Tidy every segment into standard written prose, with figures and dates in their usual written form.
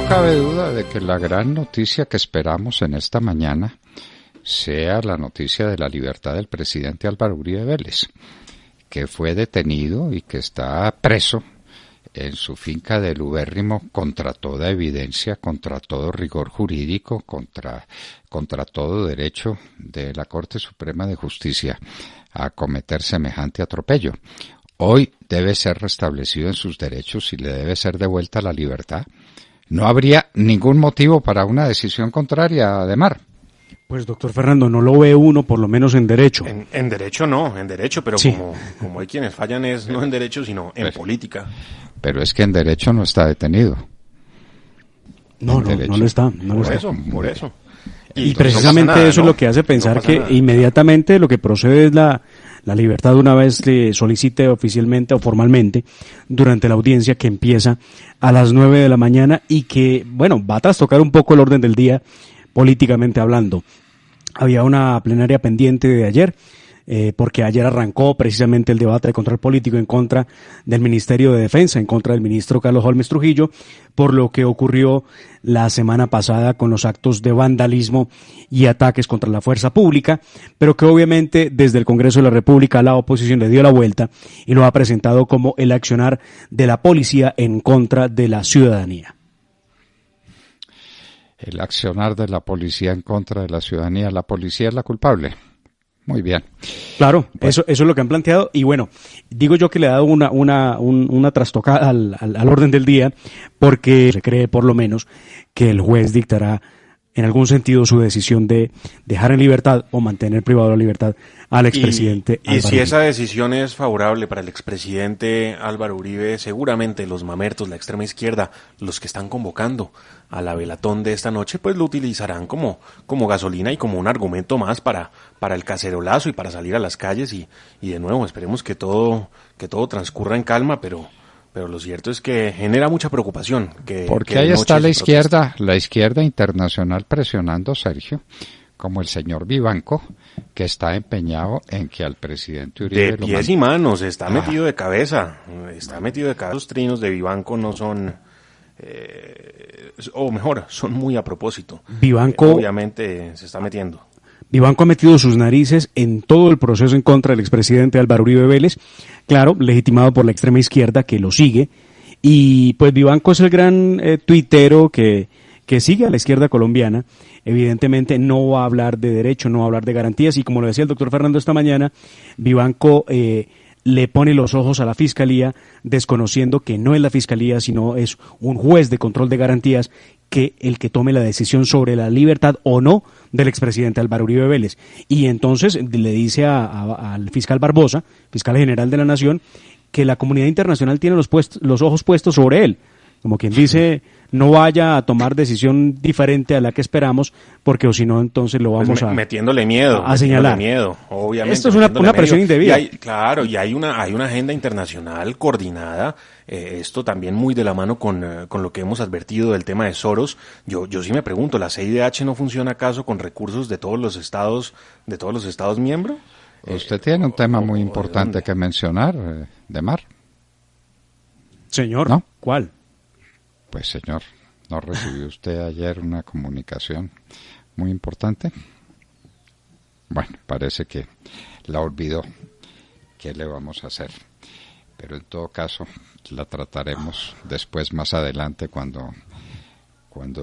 no cabe duda de que la gran noticia que esperamos en esta mañana sea la noticia de la libertad del presidente Álvaro Uribe Vélez, que fue detenido y que está preso en su finca del Ubérrimo contra toda evidencia, contra todo rigor jurídico, contra todo derecho de la Corte Suprema de Justicia a cometer semejante atropello. Hoy debe ser restablecido en sus derechos y le debe ser devuelta la libertad. No habría ningún motivo para una decisión contraria, Ademar. Pues, doctor Fernando, no lo ve uno, por lo menos en derecho. En derecho no, en derecho, pero sí. como hay quienes fallan es no en derecho, sino en política. Pero es que en derecho no está detenido. No lo está. Por eso. Y precisamente no nada, eso es lo que hace pensar que nada. Inmediatamente lo que procede es la libertad una vez que solicite oficialmente o formalmente durante la audiencia que empieza a las 9 de la mañana y que, bueno, va a trastocar un poco el orden del día políticamente hablando. Había una plenaria pendiente de ayer, porque ayer arrancó precisamente el debate de control político en contra del Ministerio de Defensa, en contra del ministro Carlos Holmes Trujillo, por lo que ocurrió la semana pasada con los actos de vandalismo y ataques contra la fuerza pública, pero que obviamente desde el Congreso de la República la oposición le dio la vuelta y lo ha presentado como el accionar de la policía en contra de la ciudadanía. El accionar de la policía en contra de la ciudadanía, la policía es la culpable. Muy bien. Claro, bueno. Eso es lo que han planteado y bueno, digo yo que le ha dado una trastocada al orden del día porque se cree por lo menos que el juez dictará en algún sentido su decisión de dejar en libertad o mantener privado de la libertad al expresidente Álvaro Uribe. Y si esa decisión es favorable para el expresidente Álvaro Uribe, seguramente los mamertos, la extrema izquierda, los que están convocando a la velatón de esta noche, pues lo utilizarán como gasolina y como un argumento más para el cacerolazo y para salir a las calles y de nuevo esperemos que todo transcurra en calma, pero lo cierto es que genera mucha preocupación. Porque ahí está la izquierda internacional presionando, Sergio, como el señor Vivanco, que está empeñado en que al presidente Uribe... De pies y manos, está metido de cabeza. Los trinos de Vivanco no son... o mejor, son muy a propósito. Vivanco... obviamente se está metiendo. Vivanco ha metido sus narices en todo el proceso en contra del expresidente Álvaro Uribe Vélez, claro, legitimado por la extrema izquierda que lo sigue, y pues Vivanco es el gran tuitero que sigue a la izquierda colombiana. Evidentemente no va a hablar de derecho, no va a hablar de garantías, y como lo decía el doctor Fernando esta mañana, Vivanco le pone los ojos a la Fiscalía, desconociendo que no es la Fiscalía, sino es un juez de control de garantías el que tome la decisión sobre la libertad o no del expresidente Álvaro Uribe Vélez. Y entonces le dice al fiscal Barbosa, fiscal general de la Nación, que la comunidad internacional tiene los ojos puestos sobre él. Como quien dice, no vaya a tomar decisión diferente a la que esperamos, porque o si no, entonces lo vamos metiéndole miedo, a señalar. Obviamente. Esto es una presión indebida. Y hay una agenda internacional coordinada, esto también muy de la mano con lo que hemos advertido del tema de Soros. Yo sí me pregunto, ¿la CIDH no funciona acaso con recursos de todos los estados miembros? Usted tiene un tema muy importante que mencionar, Demar. Señor, ¿no? ¿Cuál? Pues señor, ¿no recibió usted ayer una comunicación muy importante? Bueno, parece que la olvidó. ¿Qué le vamos a hacer? Pero en todo caso, la trataremos después, más adelante, cuando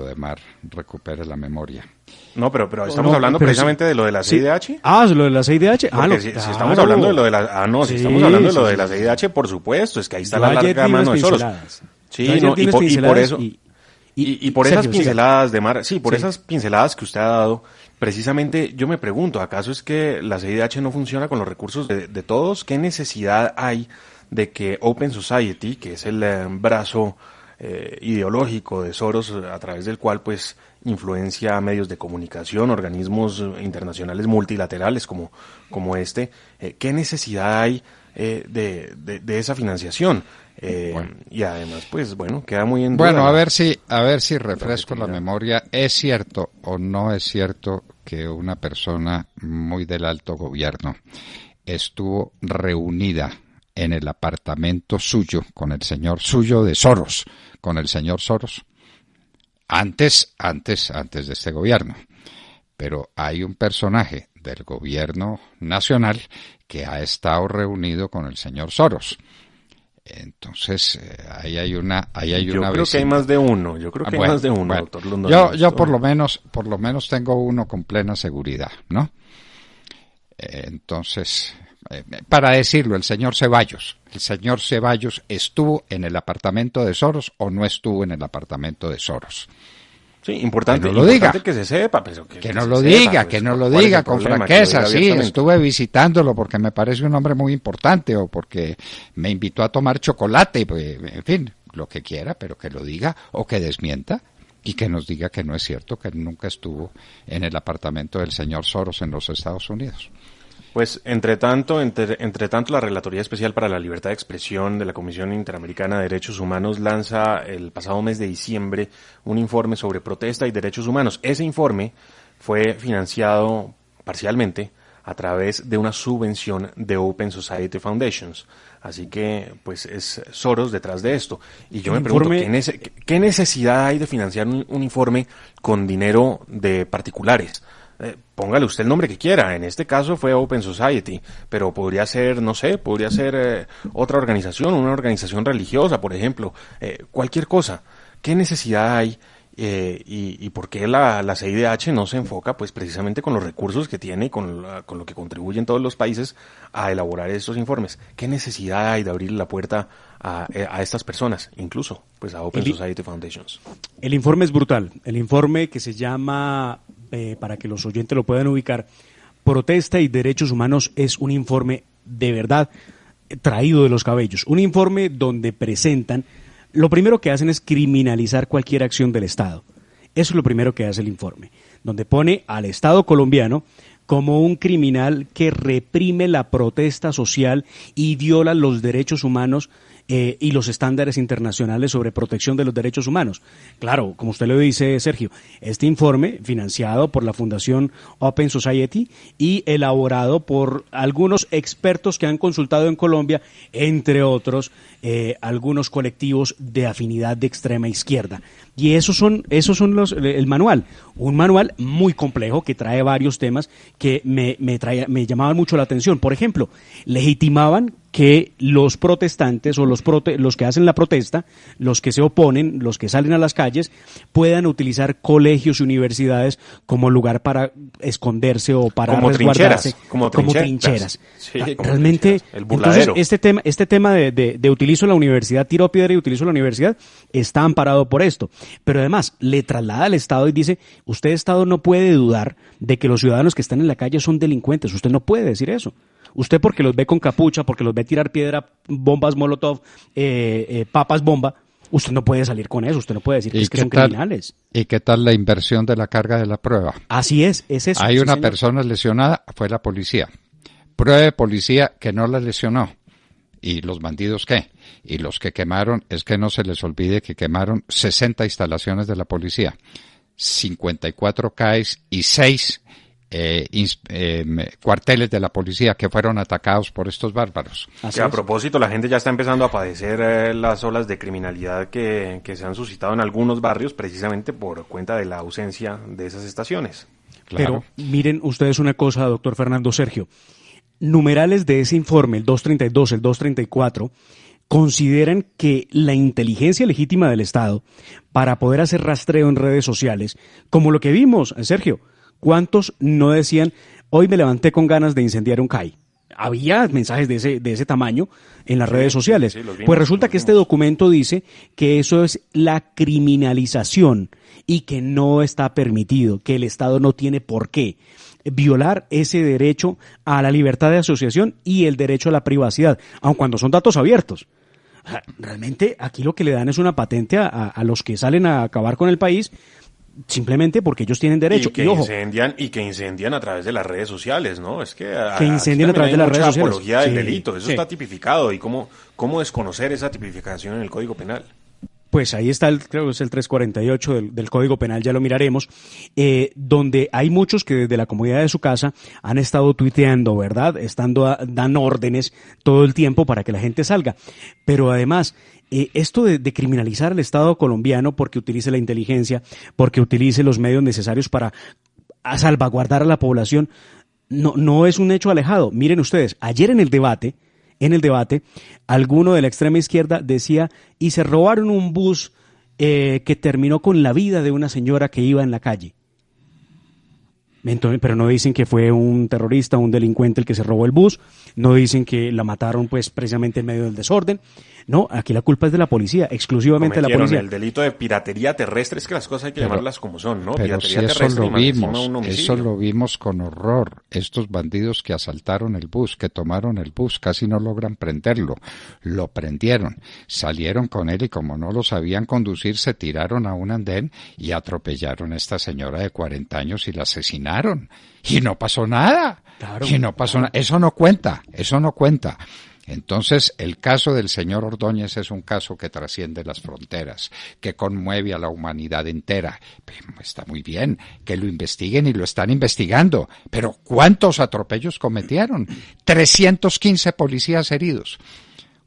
Demar recupere la memoria. No, pero estamos hablando precisamente de lo de la CIDH. Sí. Lo de la CIDH. Si estamos hablando de lo de la estamos hablando de lo de la CIDH, por supuesto, es que ahí está la larga mano de Soros. Sí, y por eso y por Sergio, esas pinceladas de Mar, esas pinceladas que usted ha dado, precisamente yo me pregunto, ¿acaso es que la CIDH no funciona con los recursos de todos? ¿Qué necesidad hay de que Open Society, que es el brazo ideológico de Soros, a través del cual pues influencia medios de comunicación, organismos internacionales multilaterales como este, qué necesidad hay de esa financiación? Y además pues queda muy en duda. Bueno, a ver si refresco la memoria. ¿Es cierto o no es cierto que una persona muy del alto gobierno estuvo reunida en el apartamento suyo con el señor suyo de Soros, con el señor Soros, antes de este gobierno. Pero hay un personaje del gobierno nacional que ha estado reunido con el señor Soros. Entonces, ahí hay una Yo creo que hay más de uno, doctor Londoño. Yo por lo menos tengo uno con plena seguridad, ¿no? Entonces, para decirlo, el señor Ceballos ¿estuvo en el apartamento de Soros o no estuvo en el apartamento de Soros? Sí, importante, que no lo diga, que se sepa, pero que no lo diga, que no lo diga con franqueza. Sí, estuve visitándolo porque me parece un hombre muy importante o porque me invitó a tomar chocolate, en fin, lo que quiera, pero que lo diga o que desmienta y que nos diga que no es cierto, que nunca estuvo en el apartamento del señor Soros en los Estados Unidos. Pues, entre tanto, la Relatoría Especial para la Libertad de Expresión de la Comisión Interamericana de Derechos Humanos lanza el pasado mes de diciembre un informe sobre protesta y derechos humanos. Ese informe fue financiado parcialmente a través de una subvención de Open Society Foundations. Así que, pues, es Soros detrás de esto. Y yo me pregunto, ¿qué necesidad hay de financiar un informe con dinero de particulares? Póngale usted el nombre que quiera, en este caso fue Open Society, pero podría ser, no sé, otra organización, una organización religiosa, por ejemplo, cualquier cosa. ¿Qué necesidad hay y por qué la CIDH no se enfoca, pues, precisamente con los recursos que tiene y con lo que contribuyen todos los países a elaborar estos informes? ¿Qué necesidad hay de abrir la puerta a estas personas, incluso, pues, a Open Society Foundations? El informe es brutal, el informe que se llama... para que los oyentes lo puedan ubicar, Protesta y Derechos Humanos, es un informe de verdad traído de los cabellos. Un informe donde presentan, lo primero que hacen es criminalizar cualquier acción del Estado. Eso es lo primero que hace el informe, donde pone al Estado colombiano como un criminal que reprime la protesta social y viola los derechos humanos y los estándares internacionales sobre protección de los derechos humanos. Claro, como usted lo dice, Sergio, este informe, financiado por la Fundación Open Society y elaborado por algunos expertos que han consultado en Colombia, entre otros, algunos colectivos de afinidad de extrema izquierda. Y esos son el manual, un manual muy complejo que trae varios temas que me llamaban mucho la atención. Por ejemplo, legitimaban que los protestantes o los que hacen la protesta, los que se oponen, los que salen a las calles, puedan utilizar colegios y universidades como lugar para esconderse o para resguardarse. Como trincheras. Sí, realmente, el burladero. Entonces, este tema de utilizo la universidad, tiro piedra y utilizo la universidad, está amparado por esto. Pero además, le traslada al Estado y dice, usted, Estado, no puede dudar de que los ciudadanos que están en la calle son delincuentes. Usted no puede decir eso. Usted, porque los ve con capucha, porque los ve tirar piedra, bombas molotov, papas bomba, usted no puede salir con eso, usted no puede decir que son criminales. ¿Y qué tal la inversión de la carga de la prueba? Así es eso. Hay una persona lesionada, fue la policía. Prueba de policía que no la lesionó. ¿Y los bandidos qué? Y los que quemaron, es que no se les olvide que quemaron 60 instalaciones de la policía, 54 CAEs y 6 cuarteles de la policía que fueron atacados por estos bárbaros. Que a propósito, la gente ya está empezando a padecer las olas de criminalidad que se han suscitado en algunos barrios precisamente por cuenta de la ausencia de esas estaciones. Claro. Pero miren ustedes una cosa, doctor Fernando, Sergio. Numerales de ese informe, el 232, el 234, consideran que la inteligencia legítima del Estado para poder hacer rastreo en redes sociales, como lo que vimos, Sergio, ¿cuántos no decían, hoy me levanté con ganas de incendiar un CAI? Había mensajes de ese tamaño en las redes sociales. Pues resulta que este documento dice que eso es la criminalización y que no está permitido, que el Estado no tiene por qué violar ese derecho a la libertad de asociación y el derecho a la privacidad, aun cuando son datos abiertos. Realmente aquí lo que le dan es una patente a los que salen a acabar con el país, simplemente porque ellos tienen derecho. Y que incendian a través de las redes sociales, ¿no? Es que incendian a través de las redes sociales. Apología del delito, eso está tipificado. ¿Y cómo desconocer esa tipificación en el Código Penal? Pues ahí está, creo que es el 348 del Código Penal, ya lo miraremos, donde hay muchos que desde la comodidad de su casa han estado tuiteando, ¿verdad? Dan órdenes todo el tiempo para que la gente salga. Pero además, esto de criminalizar al Estado colombiano porque utilice la inteligencia, porque utilice los medios necesarios para salvaguardar a la población, no es un hecho alejado. Miren ustedes, ayer en el debate, alguno de la extrema izquierda decía, y se robaron un bus que terminó con la vida de una señora que iba en la calle. Entonces, pero no dicen que fue un terrorista, un delincuente el que se robó el bus, no dicen que la mataron pues precisamente en medio del desorden. No, aquí la culpa es de la policía, exclusivamente de la policía. El delito de piratería terrestre, es que las cosas hay que llamarlas como son, ¿no? Pero piratería si eso lo vimos con horror. Estos bandidos que asaltaron el bus, que tomaron el bus, casi no logran prenderlo. Lo prendieron, salieron con él y como no lo sabían conducir, se tiraron a un andén y atropellaron a esta señora de 40 años y la asesinaron. Y no pasó nada. Claro, Eso no cuenta. Entonces, el caso del señor Ordóñez es un caso que trasciende las fronteras, que conmueve a la humanidad entera. Está muy bien que lo investiguen y lo están investigando, pero ¿cuántos atropellos cometieron? 315 policías heridos.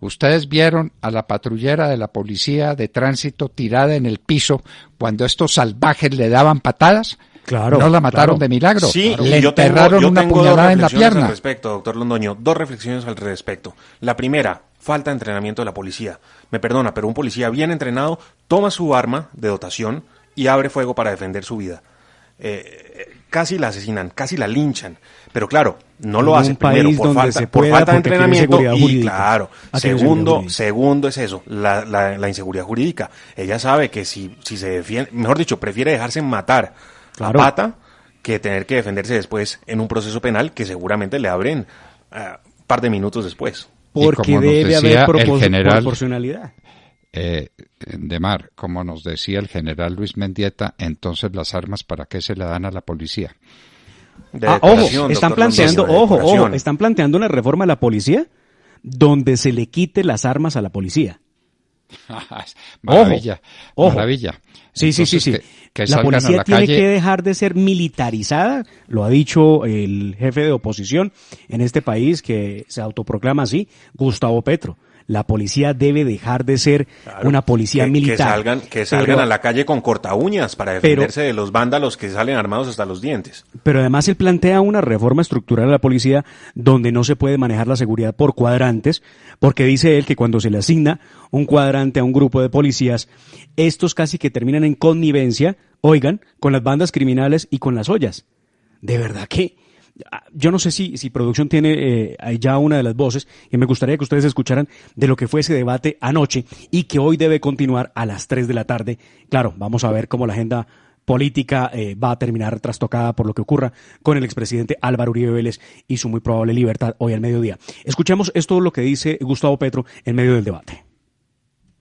¿Ustedes vieron a la patrullera de la policía de tránsito tirada en el piso cuando estos salvajes le daban patadas? Claro, no la mataron de milagro. Sí, le enterraron una puñalada en la pierna. Al respecto, doctor Londoño, dos reflexiones al respecto. La primera, falta de entrenamiento de la policía. Me perdona, pero un policía bien entrenado toma su arma de dotación y abre fuego para defender su vida. Casi la asesinan, casi la linchan. Pero claro, no lo hacen primero por falta de entrenamiento y claro, segundo es eso, la inseguridad jurídica. Ella sabe que si se defiende, mejor dicho, prefiere dejarse matar a pata que tener que defenderse después en un proceso penal que seguramente le abren un par de minutos después. Porque debe haber proporcionalidad. Demar, como nos decía el general Luis Mendieta, entonces las armas ¿para qué se le dan a la policía? Están planteando una reforma a la policía donde se le quite las armas a la policía. Maravilla. Sí. La policía tiene que dejar de ser militarizada, lo ha dicho el jefe de oposición en este país que se autoproclama así, Gustavo Petro. La policía debe dejar de ser una policía militar. Que salgan a la calle con cortaúñas para defenderse de los vándalos que salen armados hasta los dientes. Pero además él plantea una reforma estructural a la policía donde no se puede manejar la seguridad por cuadrantes, porque dice él que cuando se le asigna un cuadrante a un grupo de policías, estos casi que terminan en connivencia, con las bandas criminales y con las ollas. De verdad que yo no sé si producción tiene ya una de las voces, y me gustaría que ustedes escucharan de lo que fue ese debate anoche y que hoy debe continuar a las 3 de la tarde. Claro, vamos a ver cómo la agenda política va a terminar trastocada por lo que ocurra con el expresidente Álvaro Uribe Vélez y su muy probable libertad hoy al mediodía. Escuchemos esto lo que dice Gustavo Petro en medio del debate.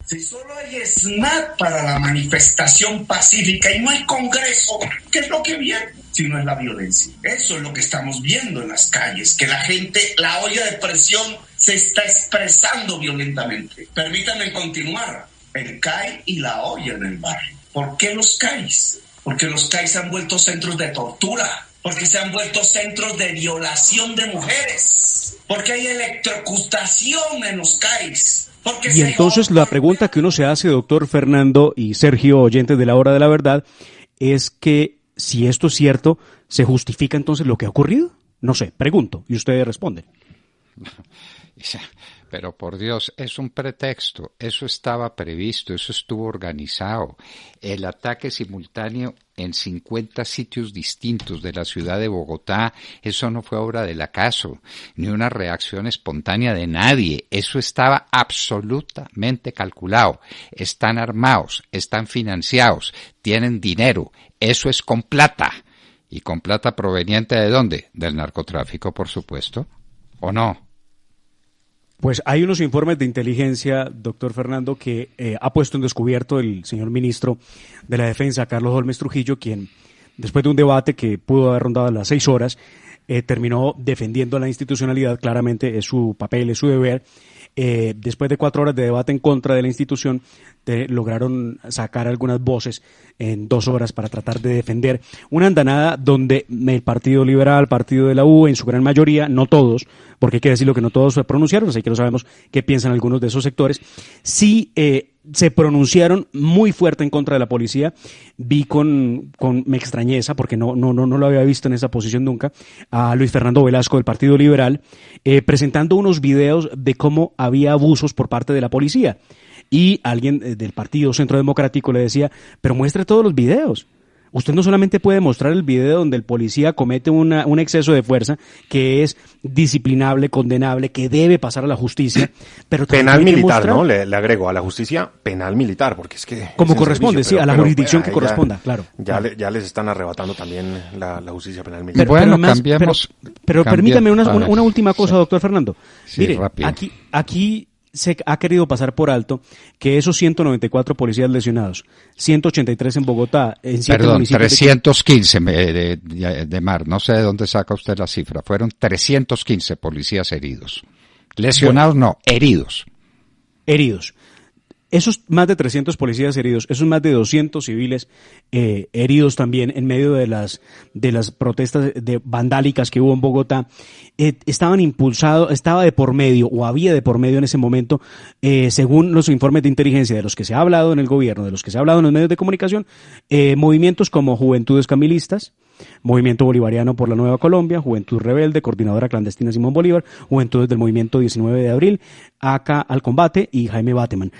Si solo hay SNAT para la manifestación pacífica y no hay Congreso, ¿qué es lo que viene? Si no es la violencia. Eso es lo que estamos viendo en las calles, que la gente, la olla de presión se está expresando violentamente. Permítanme continuar. El CAI y la olla en el barrio. ¿Por qué los CAIs? Porque los CAIs se han vuelto centros de tortura, porque se han vuelto centros de violación de mujeres, porque hay electrocutación en los CAIs. Y entonces la pregunta que uno se hace, doctor Fernando y Sergio, oyentes de la Hora de la Verdad, es que si esto es cierto, ¿se justifica entonces lo que ha ocurrido? No sé, pregunto, y ustedes responden. Pero por Dios, es un pretexto, eso estaba previsto, eso estuvo organizado. El ataque simultáneo en 50 sitios distintos de la ciudad de Bogotá, eso no fue obra del acaso, ni una reacción espontánea de nadie, eso estaba absolutamente calculado. Están armados, están financiados, tienen dinero, eso es con plata. ¿Y con plata proveniente de dónde? Del narcotráfico, por supuesto, ¿o no? Pues hay unos informes de inteligencia, doctor Fernando, que ha puesto en descubierto el señor ministro de la Defensa, Carlos Holmes Trujillo, quien, después de un debate que pudo haber rondado las 6 horas, terminó defendiendo la institucionalidad, claramente es su papel, es su deber. Después de 4 horas de debate en contra de la institución, lograron sacar algunas voces en 2 horas para tratar de defender una andanada donde el Partido Liberal, Partido de la U, en su gran mayoría, no todos, porque hay que decirlo que no todos se pronunciaron, así que no sabemos qué piensan algunos de esos sectores, sí se pronunciaron muy fuerte en contra de la policía. Vi con extrañeza, porque no lo había visto en esa posición nunca, a Luis Fernando Velasco del Partido Liberal presentando unos videos de cómo había abusos por parte de la policía. Y alguien del Partido Centro Democrático le decía, pero muestre todos los videos. Usted no solamente puede mostrar el video donde el policía comete un exceso de fuerza que es disciplinable, condenable, que debe pasar a la justicia, pero penal militar, ¿no? Le agrego a la justicia penal militar, porque es que como corresponde, servicio, a la jurisdicción que corresponda, claro. Ya les están arrebatando también la justicia penal militar. Pero además, pero permítame una última cosa, doctor Fernando. Sí, mire, rápido. aquí se ha querido pasar por alto que esos 194 policías lesionados, 183 en Bogotá, en 7 municipios... 315 de Mar, no sé de dónde saca usted la cifra, fueron 315 policías heridos. Lesionados no, heridos. Heridos. Esos más de 300 policías heridos, esos más de 200 civiles heridos también en medio de las protestas vandálicas que hubo en Bogotá, estaba de por medio, o había de por medio en ese momento, según los informes de inteligencia de los que se ha hablado en el gobierno, de los que se ha hablado en los medios de comunicación, movimientos como Juventudes Camilistas, Movimiento Bolivariano por la Nueva Colombia, Juventud Rebelde, Coordinadora Clandestina Simón Bolívar, Juventudes del Movimiento 19 de Abril, ACA al Combate y Jaime Bateman.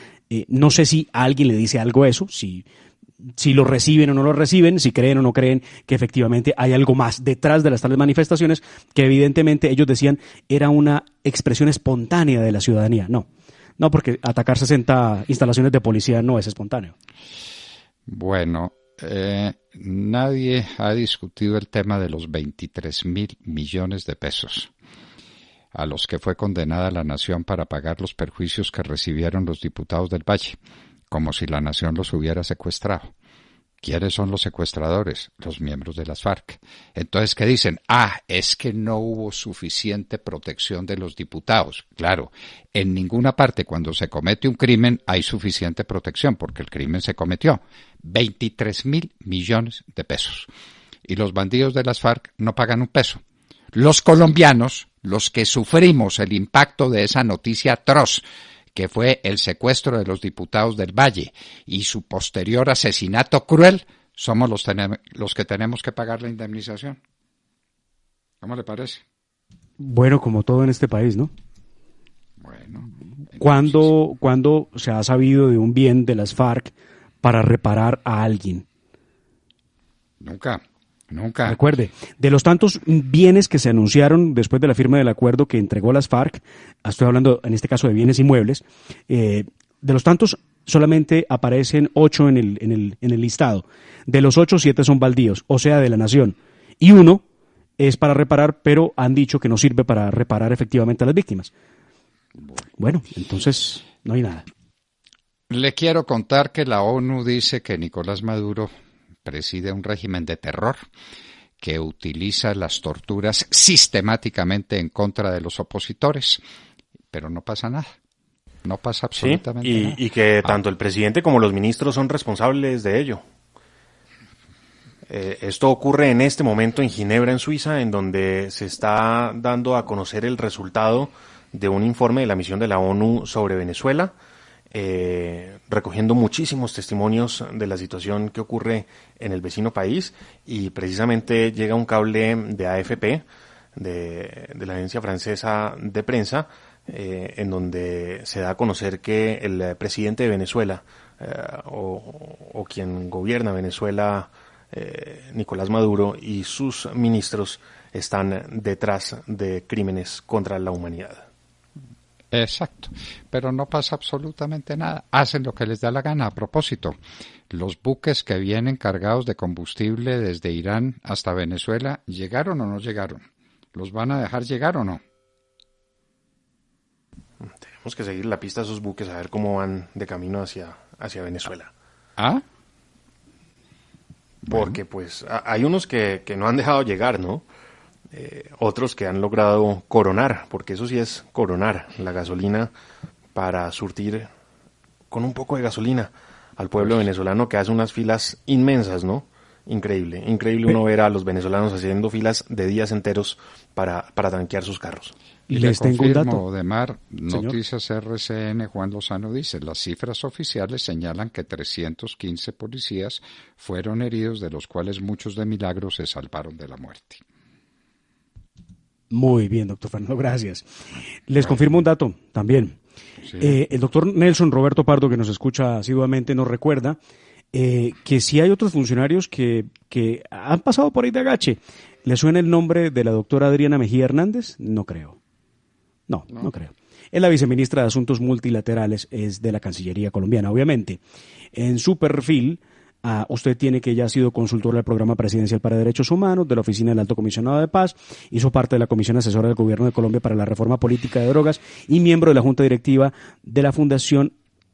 No sé si a alguien le dice algo eso, si lo reciben o no lo reciben, si creen o no creen que efectivamente hay algo más detrás de las tales manifestaciones, que evidentemente ellos decían era una expresión espontánea de la ciudadanía. No, porque atacar 60 instalaciones de policía no es espontáneo. Bueno, nadie ha discutido el tema de los 23.000 millones de pesos a los que fue condenada la nación para pagar los perjuicios que recibieron los diputados del Valle, como si la nación los hubiera secuestrado. ¿Quiénes son los secuestradores? Los miembros de las FARC. Entonces, ¿qué dicen? Es que no hubo suficiente protección de los diputados. Claro, en ninguna parte cuando se comete un crimen hay suficiente protección, porque el crimen se cometió. 23.000 millones de pesos. Y los bandidos de las FARC no pagan un peso. Los colombianos, los que sufrimos el impacto de esa noticia atroz, que fue el secuestro de los diputados del Valle y su posterior asesinato cruel, somos los que tenemos que pagar la indemnización. ¿Cómo le parece? Bueno, como todo en este país, ¿no? Bueno. ¿Cuándo se ha sabido de un bien de las FARC para reparar a alguien? Nunca. Recuerde, de los tantos bienes que se anunciaron después de la firma del acuerdo que entregó las FARC, estoy hablando en este caso de bienes inmuebles, de los tantos solamente aparecen 8 en el listado. De los 8, 7 son baldíos, o sea, de la nación. Y 1 es para reparar, pero han dicho que no sirve para reparar efectivamente a las víctimas. Bueno, entonces no hay nada. Le quiero contar que la ONU dice que Nicolás Maduro preside un régimen de terror que utiliza las torturas sistemáticamente en contra de los opositores, pero no pasa nada. No pasa absolutamente nada. Y que tanto el presidente como los ministros son responsables de ello. Esto ocurre en este momento en Ginebra, en Suiza, en donde se está dando a conocer el resultado de un informe de la misión de la ONU sobre Venezuela, recogiendo muchísimos testimonios de la situación que ocurre en el vecino país, y precisamente llega un cable de AFP, de la agencia francesa de prensa, en donde se da a conocer que el presidente de Venezuela, o quien gobierna Venezuela, Nicolás Maduro, y sus ministros están detrás de crímenes contra la humanidad. Exacto, pero no pasa absolutamente nada. Hacen lo que les da la gana. A propósito, los buques que vienen cargados de combustible desde Irán hasta Venezuela, ¿llegaron o no llegaron? ¿Los van a dejar llegar o no? Tenemos que seguir la pista a esos buques a ver cómo van de camino hacia Venezuela. ¿Ah? Porque pues hay unos que no han dejado llegar, ¿no? otros que han logrado coronar, porque eso sí es coronar la gasolina para surtir con un poco de gasolina al pueblo venezolano, que hace unas filas inmensas, ¿no? Increíble uno ver a los venezolanos haciendo filas de días enteros para tanquear sus carros. Y les tengo un dato. Demar, Noticias RCN, Juan Lozano dice, las cifras oficiales señalan que 315 policías fueron heridos, de los cuales muchos de milagro se salvaron de la muerte. Muy bien, doctor Fernando, gracias. Les confirmo un dato también. Sí. El doctor Nelson Roberto Pardo, que nos escucha asiduamente, nos recuerda que si hay otros funcionarios que han pasado por ahí de agache. ¿Le suena el nombre de la doctora Adriana Mejía Hernández? No creo. No creo. Es la viceministra de Asuntos Multilaterales, es de la Cancillería colombiana, obviamente. En su perfil, usted tiene que ella ha sido consultora del Programa Presidencial para Derechos Humanos, de la Oficina del Alto Comisionado de Paz, hizo parte de la Comisión Asesora del Gobierno de Colombia para la Reforma Política de Drogas y miembro de la Junta Directiva de la Fundación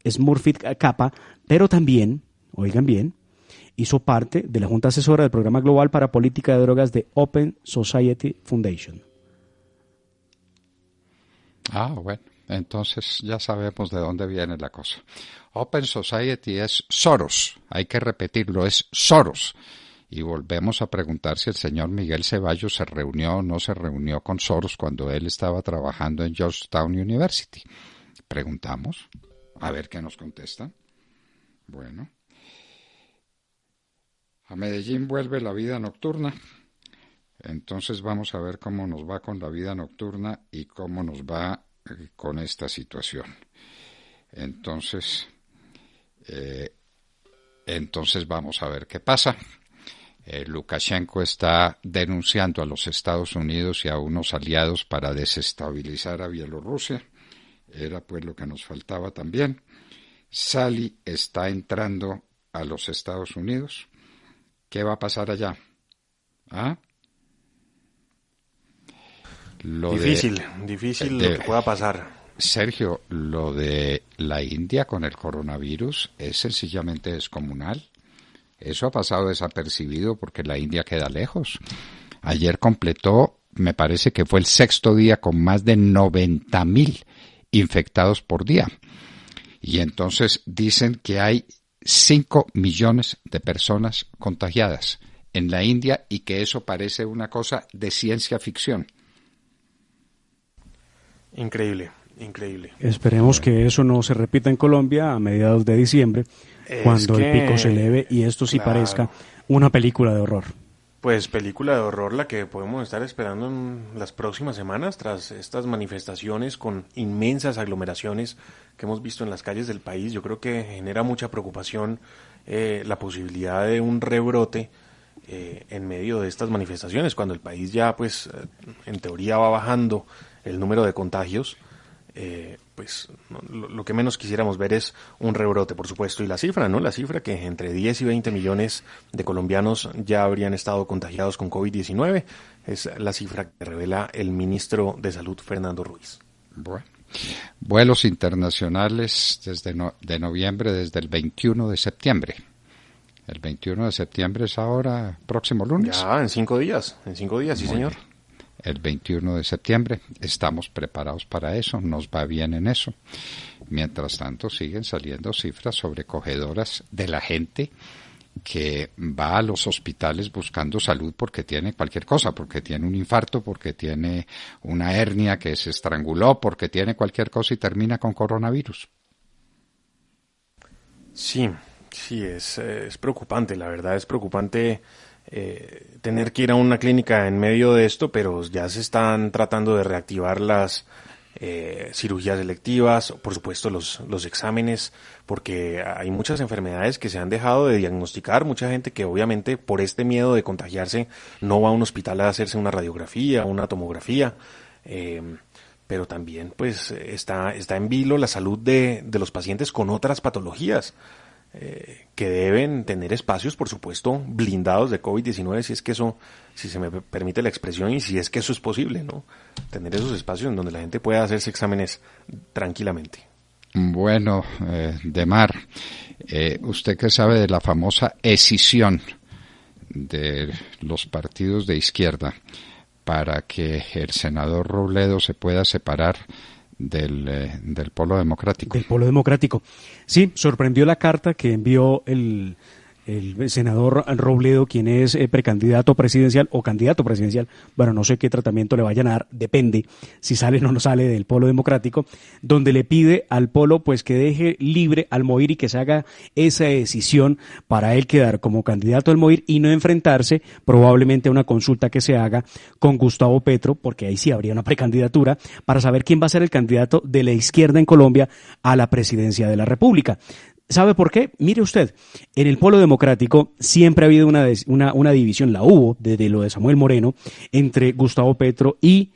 Smurfit Kappa, pero también, oigan bien, hizo parte de la Junta Asesora del Programa Global para Política de Drogas de Open Society Foundation. Bueno, entonces ya sabemos de dónde viene la cosa. Open Society es Soros, hay que repetirlo, es Soros. Y volvemos a preguntar si el señor Miguel Ceballos se reunió o no se reunió con Soros cuando él estaba trabajando en Georgetown University. Preguntamos, a ver qué nos contestan. Bueno. A Medellín vuelve la vida nocturna. Entonces vamos a ver cómo nos va con la vida nocturna y cómo nos va con esta situación. Entonces vamos a ver qué pasa. Lukashenko está denunciando a los Estados Unidos y a unos aliados para desestabilizar a Bielorrusia. Era pues lo que nos faltaba también. Sali está entrando a los Estados Unidos. ¿Qué va a pasar allá? Difícil lo que pueda pasar. Sergio, lo de la India con el coronavirus es sencillamente descomunal. Eso ha pasado desapercibido porque la India queda lejos. Ayer completó, me parece que fue el 6º día con más de 90,000 infectados por día. Y entonces dicen que hay 5 millones de personas contagiadas en la India y que eso parece una cosa de ciencia ficción. Increíble. Esperemos que eso no se repita en Colombia a mediados de diciembre, cuando el pico se eleve y esto sí parezca una película de horror. Pues película de horror la que podemos estar esperando en las próximas semanas tras estas manifestaciones con inmensas aglomeraciones que hemos visto en las calles del país. Yo creo que genera mucha preocupación la posibilidad de un rebrote en medio de estas manifestaciones, cuando el país ya pues en teoría va bajando el número de contagios. Pues lo que menos quisiéramos ver es un rebrote, por supuesto, y la cifra que entre 10 y 20 millones de colombianos ya habrían estado contagiados con COVID-19, es la cifra que revela el ministro de Salud, Fernando Ruiz. Bueno, vuelos internacionales de noviembre desde el 21 de septiembre. El 21 de septiembre es ahora, próximo lunes. Ya, en 5 días, sí señor. El 21 de septiembre. Estamos preparados para eso, nos va bien en eso. Mientras tanto, siguen saliendo cifras sobrecogedoras de la gente que va a los hospitales buscando salud porque tiene cualquier cosa, porque tiene un infarto, porque tiene una hernia que se estranguló, porque tiene cualquier cosa y termina con coronavirus. Sí, es preocupante, la verdad es preocupante. Tener que ir a una clínica en medio de esto, pero ya se están tratando de reactivar las cirugías electivas, por supuesto los exámenes, porque hay muchas enfermedades que se han dejado de diagnosticar, mucha gente que obviamente por este miedo de contagiarse no va a un hospital a hacerse una radiografía, una tomografía, pero también pues está en vilo la salud de los pacientes con otras patologías. Que deben tener espacios, por supuesto, blindados de COVID-19, si se me permite la expresión, y si es que eso es posible, ¿no? Tener esos espacios en donde la gente pueda hacerse exámenes tranquilamente. Bueno, Demar, ¿usted qué sabe de la famosa escisión de los partidos de izquierda para que el senador Robledo se pueda separar del Polo Democrático. Del Polo Democrático. Sí, sorprendió la carta que envió el senador Robledo, quien es precandidato presidencial o candidato presidencial, bueno, no sé qué tratamiento le vayan a dar, depende si sale o no sale del Polo Democrático, donde le pide al Polo pues que deje libre al MOIR y que se haga esa decisión para él quedar como candidato al MOIR y no enfrentarse probablemente a una consulta que se haga con Gustavo Petro, porque ahí sí habría una precandidatura para saber quién va a ser el candidato de la izquierda en Colombia a la presidencia de la República. ¿Sabe por qué? Mire usted, en el Polo Democrático siempre ha habido una división, la hubo desde lo de Samuel Moreno, entre Gustavo Petro y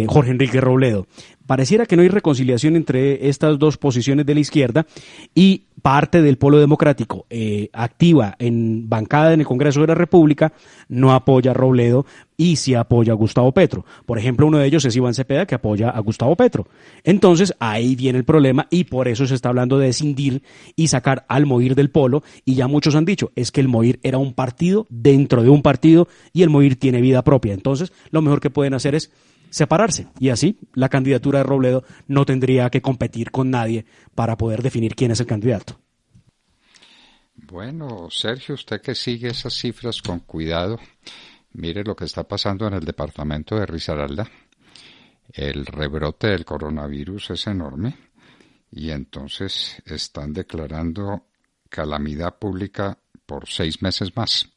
Jorge Enrique Robledo. Pareciera que no hay reconciliación entre estas dos posiciones de la izquierda y parte del Polo Democrático activa en bancada en el Congreso de la República no apoya a Robledo y sí apoya a Gustavo Petro. Por ejemplo, uno de ellos es Iván Cepeda, que apoya a Gustavo Petro. Entonces, ahí viene el problema y por eso se está hablando de escindir y sacar al MOIR del Polo, y ya muchos han dicho, es que el MOIR era un partido dentro de un partido y el MOIR tiene vida propia. Entonces, lo mejor que pueden hacer es separarse, y así la candidatura de Robledo no tendría que competir con nadie para poder definir quién es el candidato. Bueno, Sergio, usted que sigue esas cifras con cuidado, mire lo que está pasando en el departamento de Risaralda. El rebrote del coronavirus es enorme y entonces están declarando calamidad pública por 6 meses más.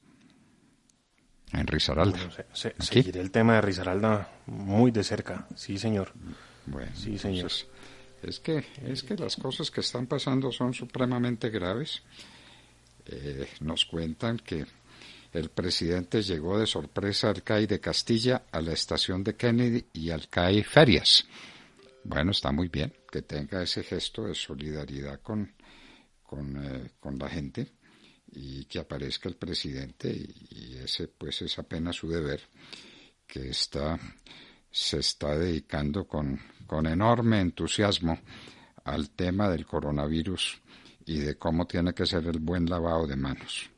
En Risaralda. Bueno, seguiré el tema de Risaralda muy de cerca, sí señor. Bueno, sí señor. Entonces, es que las cosas que están pasando son supremamente graves. Nos cuentan que el presidente llegó de sorpresa al CAI de Castilla, a la estación de Kennedy y al CAI Ferias. Bueno, está muy bien que tenga ese gesto de solidaridad con la gente, y que aparezca el presidente, y ese pues es apenas su deber, que se está dedicando con enorme entusiasmo al tema del coronavirus y de cómo tiene que ser el buen lavado de manos.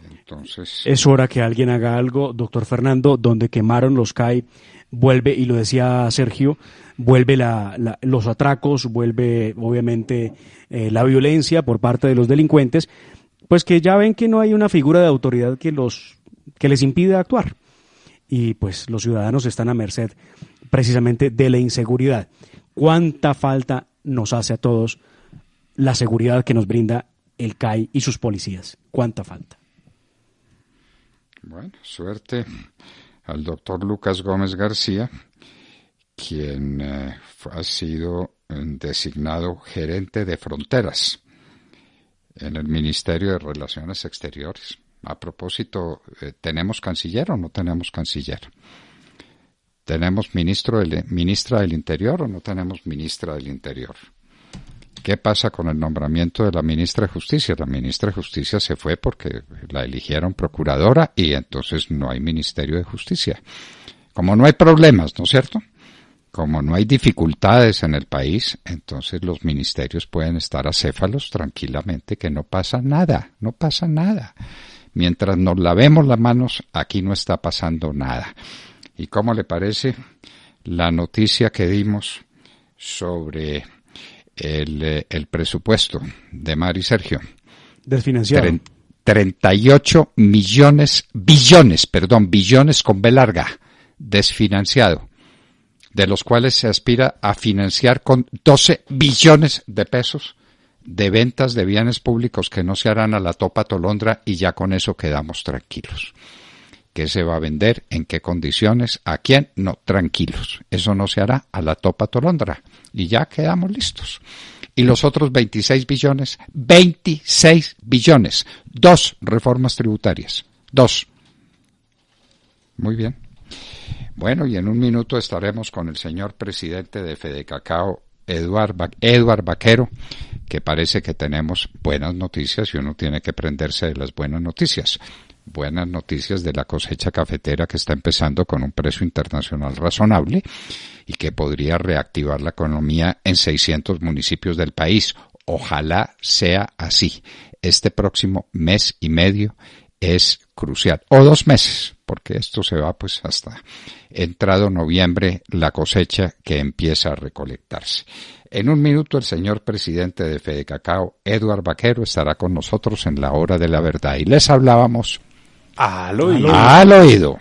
Entonces, es hora que alguien haga algo, doctor Fernando. Donde quemaron los CAI, vuelve, y lo decía Sergio, vuelve los atracos, vuelve obviamente la violencia por parte de los delincuentes, pues que ya ven que no hay una figura de autoridad que les impide actuar, y pues los ciudadanos están a merced precisamente de la inseguridad. ¿Cuánta falta nos hace a todos la seguridad que nos brinda el CAI y sus policías? ¿Cuánta falta? Bueno, suerte al doctor Lucas Gómez García, quien ha sido designado gerente de fronteras en el Ministerio de Relaciones Exteriores. A propósito, ¿tenemos canciller o no tenemos canciller? ¿Tenemos ministra del Interior o no tenemos ministra del Interior? ¿Qué pasa con el nombramiento de la ministra de Justicia? La ministra de Justicia se fue porque la eligieron procuradora y entonces no hay Ministerio de Justicia. Como no hay problemas, ¿no es cierto? Como no hay dificultades en el país, entonces los ministerios pueden estar acéfalos tranquilamente, que no pasa nada, no pasa nada. Mientras nos lavemos las manos, aquí no está pasando nada. ¿Y cómo le parece la noticia que dimos sobre el presupuesto de Mari Sergio? Desfinanciado. 38 billones con B larga, desfinanciado, de los cuales se aspira a financiar con 12 billones de pesos de ventas de bienes públicos que no se harán a la topa tolondra, y ya con eso quedamos tranquilos. ¿Qué se va a vender? ¿En qué condiciones? ¿A quién? No, tranquilos. Eso no se hará a la topa tolondra y ya quedamos listos. Y los otros 26 billones, 2 reformas tributarias, 2. Muy bien. Bueno, y en un minuto estaremos con el señor presidente de Fedecacao, Eduard Vaquero, que parece que tenemos buenas noticias y uno tiene que prenderse de las buenas noticias. Buenas noticias de la cosecha cafetera, que está empezando con un precio internacional razonable y que podría reactivar la economía en 600 municipios del país. Ojalá sea así. Este próximo mes y medio es crucial, o 2 meses. porque esto se va pues hasta entrado noviembre, la cosecha que empieza a recolectarse. En un minuto el señor presidente de Fedecacao, Eduard Vaquero, estará con nosotros en la hora de la verdad y les hablábamos al oído. Al oído.